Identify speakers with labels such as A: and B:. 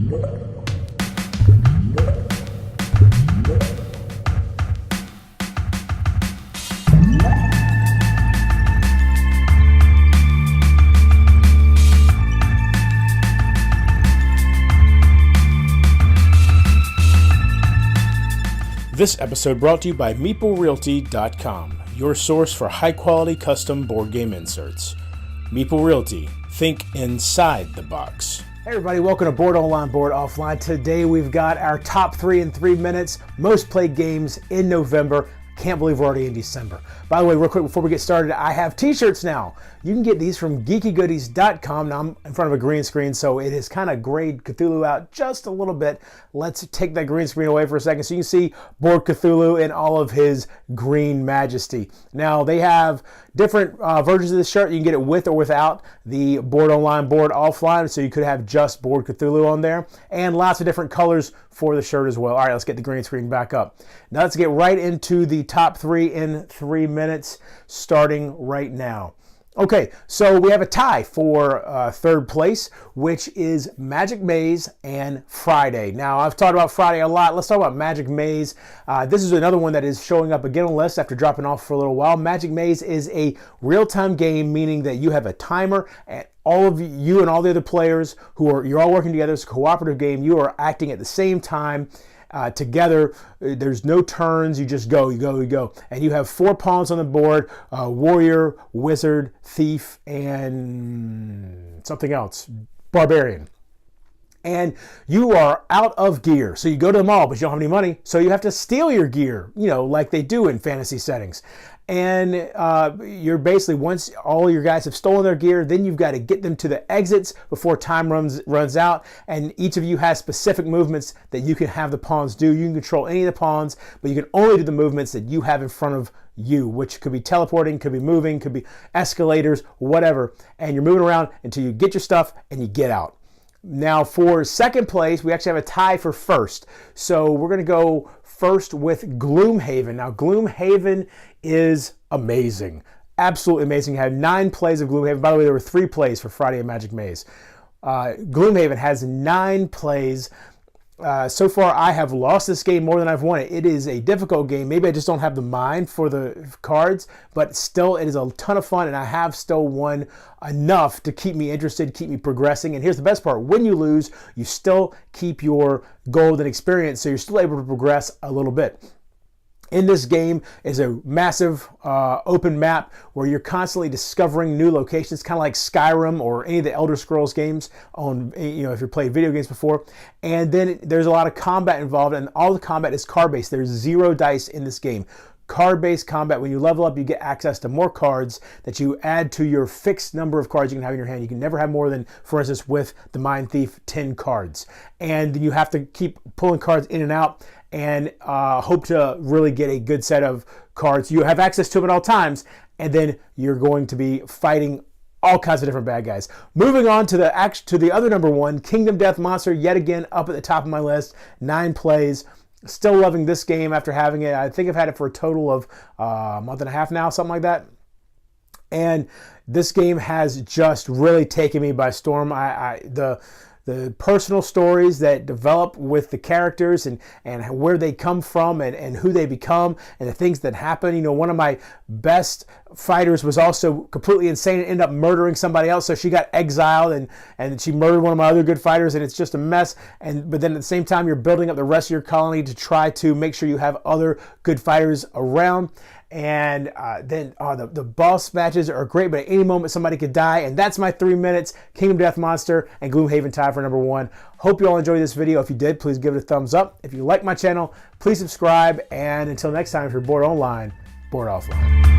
A: This episode brought to you by MEEPLE your source for high-quality custom board game inserts. MEEPLE Realty, think inside the box.
B: Hey everybody, welcome to Board Online, Board Offline. Today we've got our top 3 in 3 minutes, most played games in November. Can't believe we're already in December. By the way, real quick before we get started, I have t-shirts now. You can get these from geekygoodies.com. Now I'm in front of a green screen, so it is kind of grayed Cthulhu out just a little bit. Let's take that green screen away for a second so you can see Board Cthulhu in all of his green majesty. Now they have different versions of this shirt. You can get it with or without the Board Online, Board Offline, so you could have just Board Cthulhu on there, and lots of different colors for the shirt as well. All right, let's get the green screen back up. Now let's get right into the top 3 in 3 minutes, starting right now. Okay, so we have a tie for third place, which is Magic Maze and Friday. Now, I've talked about Friday a lot. Let's talk about Magic Maze. This is another one that is showing up again on the list after dropping off for a little while. Magic Maze is a real-time game, meaning that you have a timer, and all of you and all the other players you're all working together. It's a cooperative game. You are acting at the same time. Together, there's no turns, you just go, you go. And you have 4 pawns on the board, warrior, wizard, thief, and something else, barbarian. And you are out of gear. So you go to the mall, but you don't have any money, so you have to steal your gear, like they do in fantasy settings. And you're basically, once all your guys have stolen their gear, then you've got to get them to the exits before time runs out. And each of you has specific movements that you can have the pawns do. You can control any of the pawns, but you can only do the movements that you have in front of you, which could be teleporting, could be moving, could be escalators, whatever. And you're moving around until you get your stuff and you get out. Now for second place, we actually have a tie for first. So we're going to go first with Gloomhaven. Now Gloomhaven is amazing. Absolutely amazing. You had 9 plays of Gloomhaven. By the way, there were 3 plays for Friday at Magic Maze. Gloomhaven has 9 plays. So far, I have lost this game more than I've won it. It is a difficult game. Maybe I just don't have the mind for the cards, but still, it is a ton of fun, and I have still won enough to keep me interested, keep me progressing. And here's the best part. When you lose, you still keep your gold and experience, so you're still able to progress a little bit. In this game is a massive open map where you're constantly discovering new locations, kind of like Skyrim or any of the Elder Scrolls games on, if you've played video games before. And then there's a lot of combat involved, and all the combat is card-based. There's 0 dice in this game. Card-based combat. When you level up, you get access to more cards that you add to your fixed number of cards you can have in your hand. You can never have more than, for instance, with the Mind Thief, 10 cards. And you have to keep pulling cards in and out and hope to really get a good set of cards. You have access to them at all times, and then you're going to be fighting all kinds of different bad guys. Moving on to the other number 1, Kingdom Death Monster, yet again up at the top of my list. 9 plays. Still loving this game after having it. I think I've had it for a total of a month and a half now, something like that. And this game has just really taken me by storm. The personal stories that develop with the characters and where they come from and who they become and the things that happen. One of my best fighters was also completely insane and ended up murdering somebody else. So she got exiled and she murdered one of my other good fighters, and it's just a mess. But then at the same time, you're building up the rest of your colony to try to make sure you have other good fighters around. And then the boss matches are great, but at any moment somebody could die. And that's my 3 minutes. Kingdom Death Monster and Gloomhaven tie for number 1. Hope you all enjoyed this video. If you did, please give it a thumbs up. If you like my channel, please subscribe. And until next time, if you're bored online, bored offline.